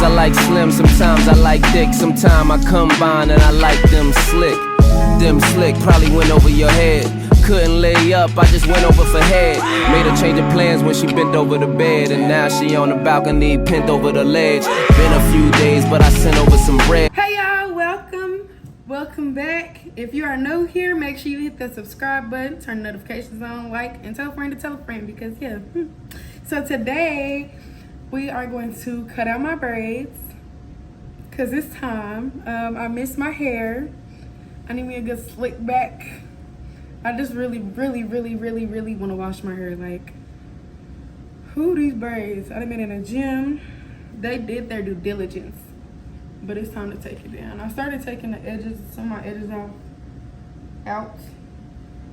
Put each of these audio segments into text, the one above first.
I like slim, sometimes I like thick. Sometimes I combine and I like them slick. Them slick probably went over your head. Couldn't lay up, I just went over for head. Made her change of plans when she bent over the bed. And now she on the balcony, pinned over the ledge. Been a few days, but I sent over some bread. Hey y'all, welcome back. If you are new here, make sure you hit the subscribe button, turn notifications on, like, and tell a friend to tell a friend, because yeah. So today we are going to cut out my braids because it's time. I miss my hair. I need me a good slick back. I just really want to wash my hair. Like, who these braids? I've been in a gym. They did their due diligence, but it's time to take it down. I started taking the edges, some of my edges out.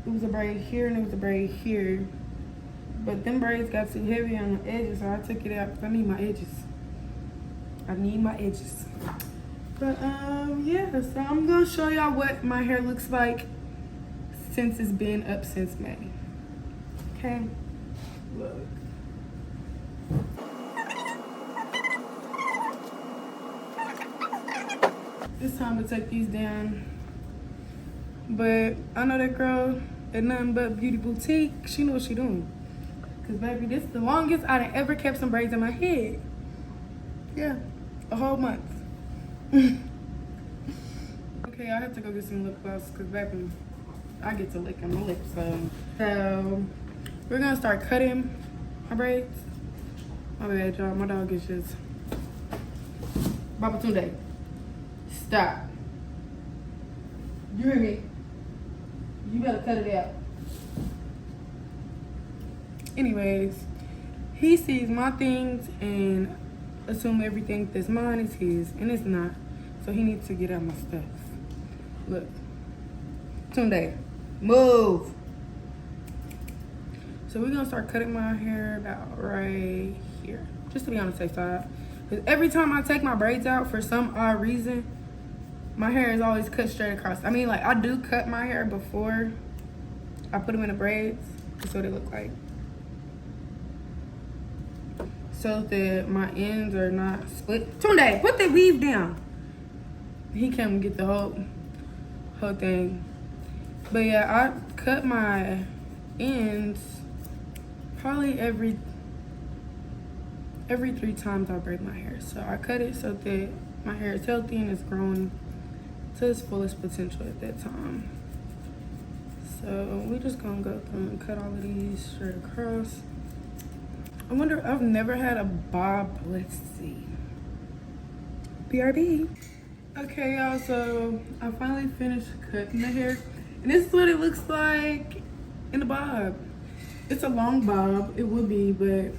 It was a braid here and it was a braid here, but them braids got too heavy on the edges, so I took it out because I need my edges. But yeah, so I'm gonna show y'all what my hair looks like since it's been up since May. Okay, look. It's time to take these down. But I know that girl at Nothing But Beauty Boutique, she knows what she doing. Cause baby, this is the longest I done ever kept some braids in my head. Yeah, a whole month. Okay, I have to go get some lip gloss because baby, I get to licking my lips. So we're gonna start cutting my braids. My bad, y'all. My dog is just Baba Tunde. Stop. You hear me? You better cut it out. Anyways, he sees my things and assume everything that's mine is his, and it's not. So he needs to get out my stuff. Look. Tunde, move. So we're gonna start cutting my hair about right here, just to be on the safe side. Because every time I take my braids out, for some odd reason, my hair is always cut straight across. I mean, like, I do cut my hair before I put them in the braids. That's what they look like. So that my ends are not split. Tunde, put the weave down. He can't get the whole thing. But yeah, I cut my ends probably every 3 times I braid my hair. So I cut it so that my hair is healthy and it's growing to its fullest potential at that time. So we're just gonna go through and cut all of these straight across. I wonder, I've never had a bob. Let's see. BRB. Okay, y'all, so I finally finished cutting the hair. And this is what it looks like in the bob. It's a long bob, it would be, but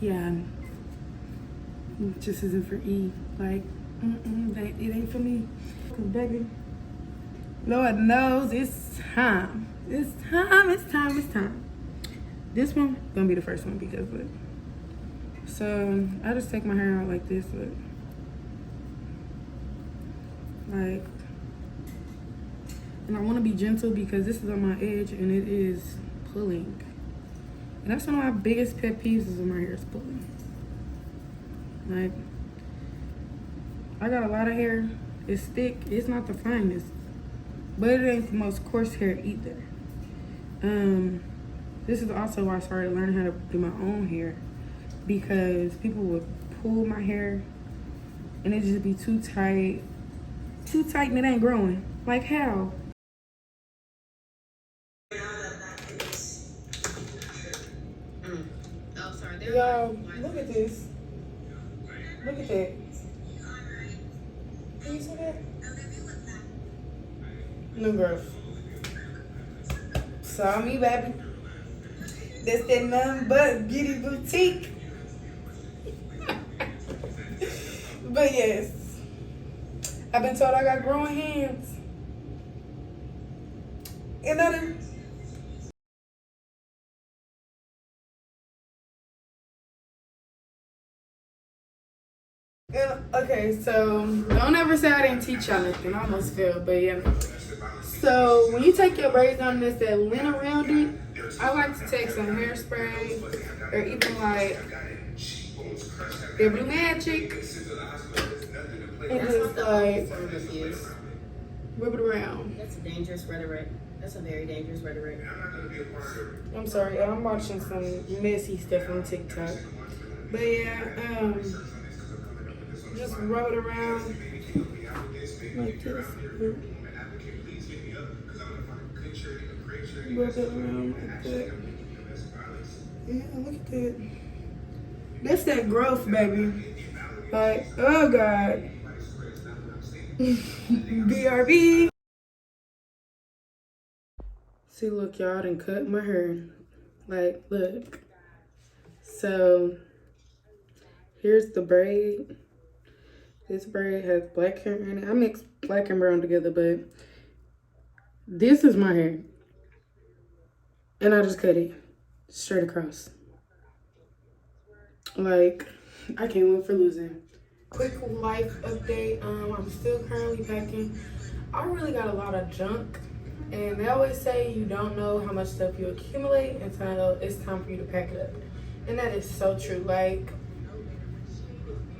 yeah, it just isn't for E. Like, it ain't for me. Cause baby, Lord knows it's time. It's time. This one gonna be the first one because look. So I just take my hair out like this, look. Like, and I want to be gentle because this is on my edge and it is pulling. And that's one of my biggest pet peeves is when my hair is pulling. Like, I got a lot of hair. It's thick. It's not the finest, but it ain't the most coarse hair either. This is also why I started learning how to do my own hair, because people would pull my hair and it just be too tight and it ain't growing. Like, how? Y'all, look at this. Look at that. Can you see that? No girls. Saw me, baby. That's that Nothing But Beauty Boutique. But yes, I've been told I got growing hands. And I done. Okay, so don't ever say I didn't teach y'all anything. I almost failed, but yeah. So when you take your braids down, there's that lint around it. I like to take some hairspray or even like They're blue magic. And just like whip it around. That's a dangerous rhetoric. That's a very dangerous rhetoric. I'm sorry, I'm watching some messy stuff on TikTok. But yeah, just rub it around like this. Rub it around like that. Yeah, look at that. That's that growth, baby. Like, oh God. BRB. See, look, y'all done cut my hair. Like, look. So, here's the braid. This braid has black hair in it. I mix black and brown together, but this is my hair. And I just cut it straight across. Like, I can't wait for losing. Quick life update. I'm still currently packing. I really got a lot of junk. And they always say you don't know how much stuff you accumulate until it's time for you to pack it up. And that is so true. Like,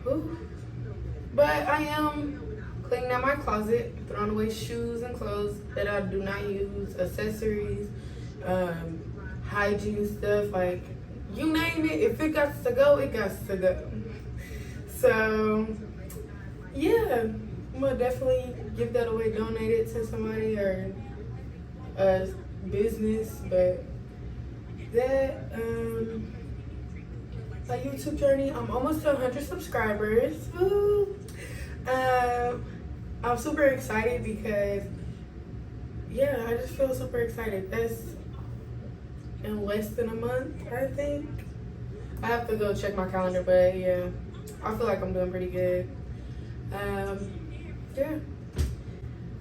whew. But I am cleaning out my closet, throwing away shoes and clothes that I do not use, accessories, hygiene stuff, like you name it. If it got to go, it got to go. So yeah, I'm gonna definitely give that away, donate it to somebody or a business. But that my YouTube journey, I'm almost to 100 subscribers. Woo. I'm super excited because yeah, I just feel super excited. That's in less than a month, I think. I have to go check my calendar, but yeah, I feel like I'm doing pretty good. Yeah,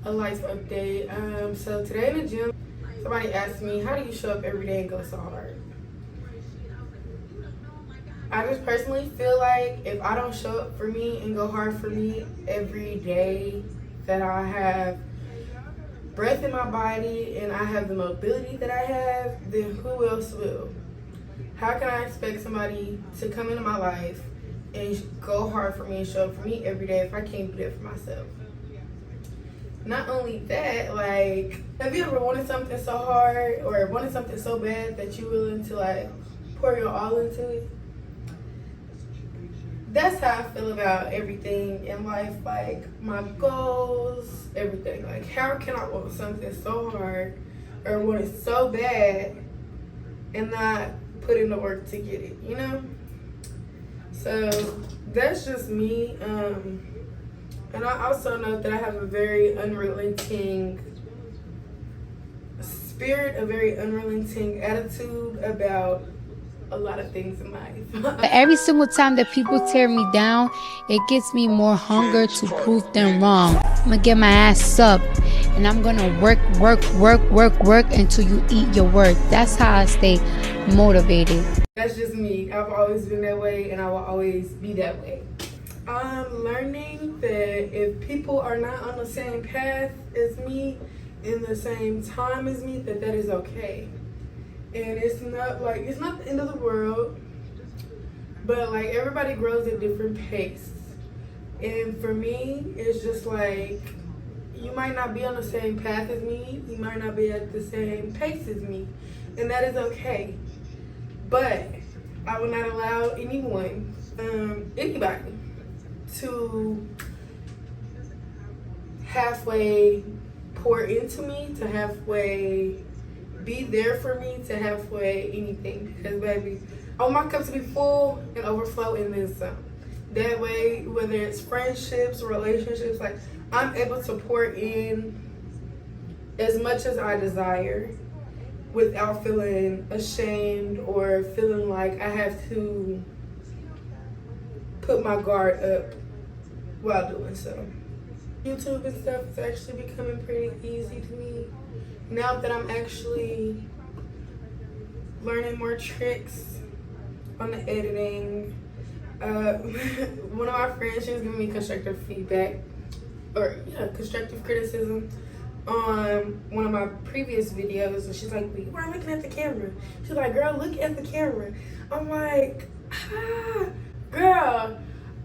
a life update. So today in the gym, somebody asked me, how do you show up every day and go so hard? I just personally feel like if I don't show up for me and go hard for me every day that I have breath in my body and I have the mobility that I have, then who else will? How can I expect somebody to come into my life and go hard for me and show up for me every day if I can't do that for myself? Not only that, like, have you ever wanted something so hard or wanted something so bad that you're willing to like pour your all into it? That's how I feel about everything in life, like my goals, everything. Like, how can I want something so hard or want it so bad and not put in the work to get it, you know? So that's just me. And I also know that I have a very unrelenting spirit, a very unrelenting attitude about a lot of things in life. Every single time that people tear me down, it gives me more hunger to prove them wrong. I'm gonna get my ass up and I'm gonna work until you eat your words. That's how I stay motivated. That's just me. I've always been that way and I will always be that way. I'm learning that if people are not on the same path as me in the same time as me, that is okay. And it's not the end of the world, but like everybody grows at different pace. And for me, it's just like, you might not be on the same path as me, you might not be at the same pace as me, and that is okay. But I will not allow anyone, anybody, to halfway pour into me, to halfway be there for me, to halfway anything. Because baby, I want my cup to be full and overflow in this some. That way, whether it's friendships, relationships, like I'm able to pour in as much as I desire without feeling ashamed or feeling like I have to put my guard up while doing so. YouTube and stuff is actually becoming pretty easy to me now that I'm actually learning more tricks on the editing. One of my friends, she was giving me constructive feedback, or yeah, constructive criticism on one of my previous videos, and she's like, "You weren't looking at the camera." She's like, "Girl, look at the camera." I'm like, girl, Girl,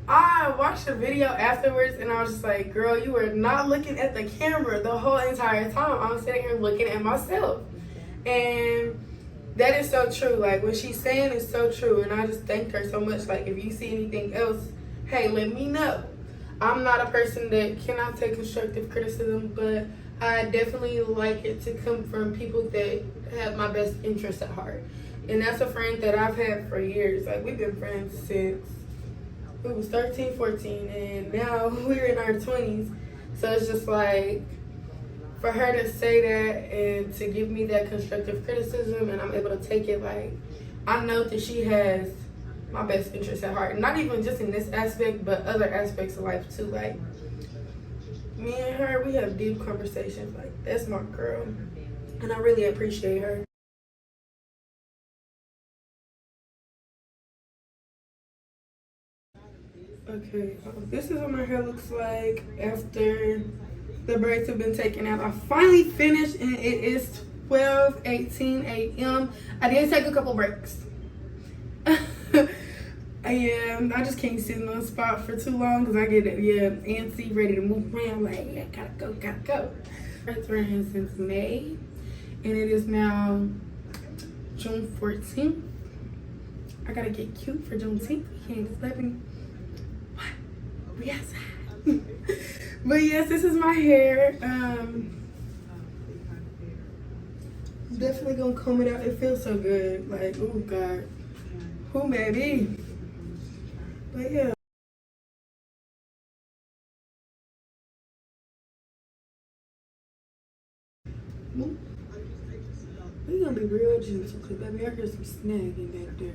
I watched the video afterwards and I was just like, girl, you were not looking at the camera the whole entire time. I was sitting here looking at myself. And that is so true. Like, what she's saying is so true. And I just thanked her so much. Like, if you see anything else, hey, let me know. I'm not a person that cannot take constructive criticism, but I definitely like it to come from people that have my best interests at heart. And that's a friend that I've had for years. Like, we've been friends since we was 13, 14, and now we're in our 20s. So it's just like, for her to say that and to give me that constructive criticism and I'm able to take it, like, I know that she has my best interest at heart. Not even just in this aspect, but other aspects of life too. Like, me and her, we have deep conversations. Like, that's my girl. And I really appreciate her. Okay, this is what my hair looks like after the braids have been taken out. I finally finished and it is 12:18 a.m. I did take a couple breaks. I just can't sit in one spot for too long because I get antsy, ready to move around. Like, yeah, gotta go. It's raining since May, and it is now June 14th. I gotta get cute for Juneteenth weekend because baby, what? We outside. But yes, this is my hair. Definitely gonna comb it out. It feels so good. Like, oh God, who baby? But yeah. We're gonna be real gentle because baby, I hear some snagging back there.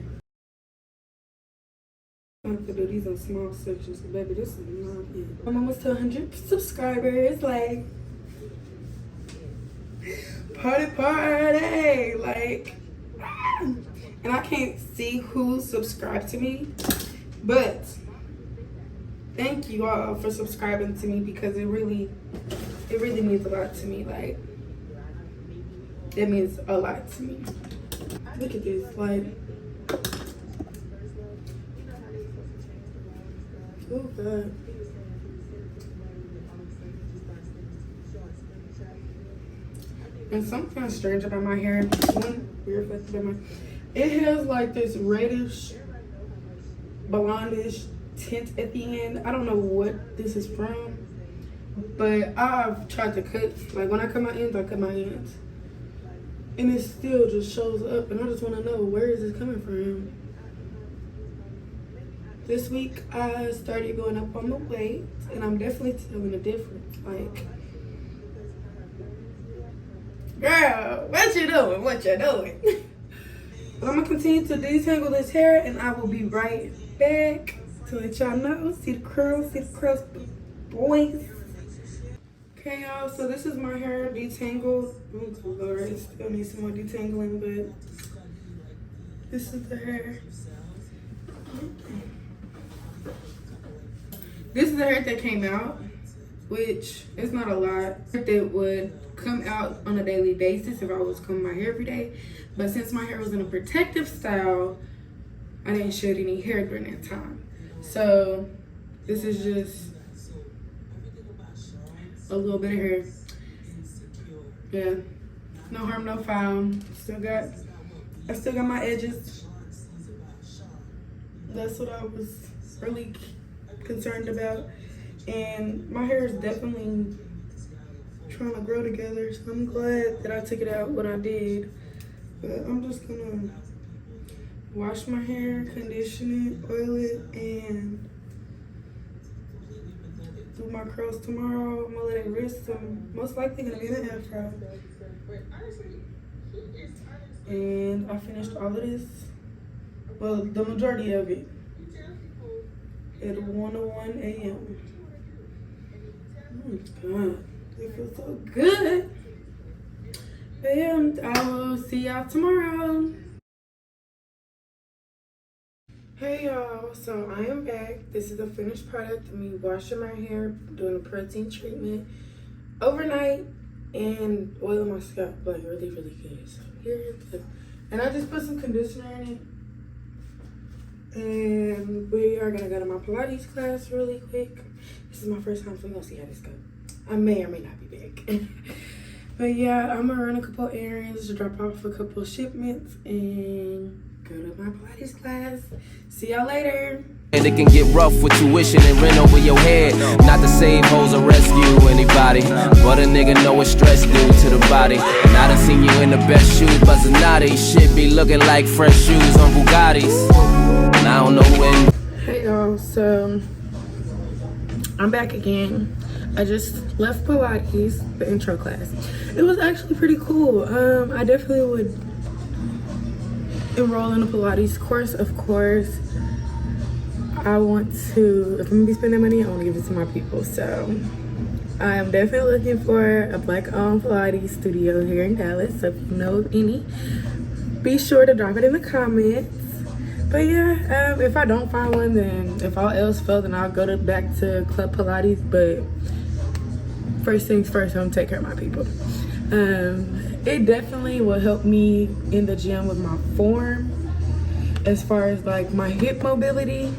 I'm gonna do these in small sections, so baby, this is not it. I'm almost to 100 subscribers. Like, party, like, and I can't see who subscribed to me, but thank you all for subscribing to me because it really means a lot to me. Like, it means a lot to me. Look at this, like, oh God. And something strange about my hair, one weird fact about it has like this reddish, blondish tint at the end. I don't know what this is from, but I've tried to cut, like when I cut my ends, I cut my ends. And it still just shows up, and I just want to know, where is this coming from? This week, I started going up on the weight, and I'm definitely feeling a difference. Like, girl, what you doing? What you doing? But I'm gonna continue to detangle this hair, and I will be right back to let y'all know. See the curls, boys. Okay, y'all, so this is my hair detangled. Oh, Lord, it still needs some more detangling, but this is the hair. This is the hair that came out, which is not a lot. That would come out on a daily basis if I was combing my hair every day. But since my hair was in a protective style, I didn't shed any hair during that time. So this is just a little bit of hair. Yeah, no harm, no foul. I still got my edges. That's what I was really concerned about. And my hair is definitely trying to grow together. So I'm glad that I took it out when I did. But I'm just gonna wash my hair, condition it, oil it, and do my curls tomorrow. I'm gonna let it rest. I'm most likely gonna be in an afro. And I finished all of this, well, the majority of it, at 1:01 a.m. Oh God, it feels so good. But yeah, I'll see y'all tomorrow. Hey y'all, so I am back. This is the finished product of me washing my hair, doing a protein treatment overnight, and oiling my scalp like really good. So here it is. And I just put some conditioner in it. and we are gonna go to my Pilates class really quick. This is my first time, so we're gonna see how this goes. I may or may not be back. But yeah, I'm gonna run a couple errands, drop off a couple shipments, and go to my Pilates class. See y'all later. And it can get rough with tuition and rent over your head. Not to save hoes or rescue anybody, but a nigga know what stress do to the body. And I done seen you in the best shoes, but Zanati shit be looking like fresh shoes on Bugattis. And I don't know when. Hey y'all, so I'm back again. I just left Pilates, the intro class. It was actually pretty cool. I definitely would enroll in a Pilates course, of course. I want to, if I'm gonna be spending money, I want to give it to my people. So I am definitely looking for a black-owned Pilates studio here in Dallas. So if you know of any, be sure to drop it in the comments. But yeah, if I don't find one, then if all else fails, then I'll go back to Club Pilates. But first things first, I'm gonna take care of my people. It definitely will help me in the gym with my form, as far as like my hip mobility.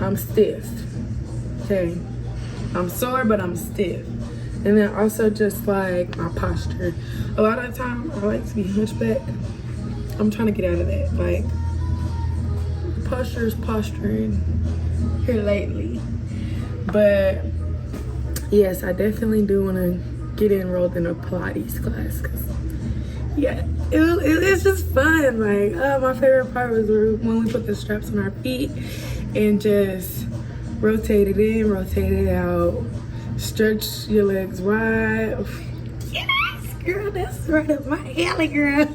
I'm stiff, okay? I'm sore, but I'm stiff. And then also just like my posture. A lot of the time, I like to be hunchback. I'm trying to get out of that. Like, posture is posturing here lately. But yes, I definitely do want to get enrolled in a Pilates class. Cause yeah, it's just fun. Like, my favorite part was when we put the straps on our feet and just rotate it in, rotate it out, stretch your legs wide. Yes, girl, that's right up my alley, girl.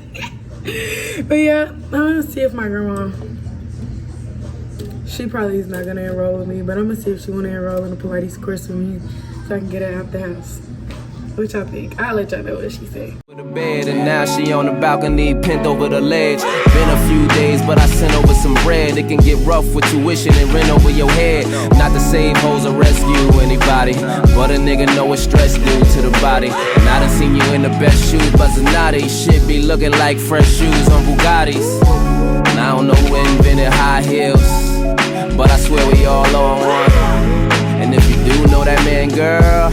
But yeah, I'm gonna see if my grandma, she probably is not gonna enroll with me, but I'm gonna see if she wanna enroll in a Pilates course with me so I can get her out the house. What y'all think? I'll let y'all know what she say. The bed, and now she on the balcony, pinned over the ledge. Been a few days, but I sent over some bread. It can get rough with tuition and rent over your head. Not to save hoes or rescue anybody, but a nigga know what stress do to the body. And I done seen you in the best shoes, but Zanati shit be looking like fresh shoes on Bugattis. And I don't know who invented high heels, but I swear we all on one. And if you do know that man, girl,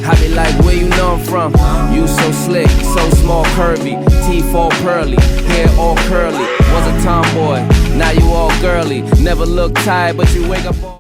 I be like, where you know I'm from? You so slick, so small, curvy, teeth all pearly, hair all curly. Was a tomboy, now you all girly. Never look tired, but you wake up all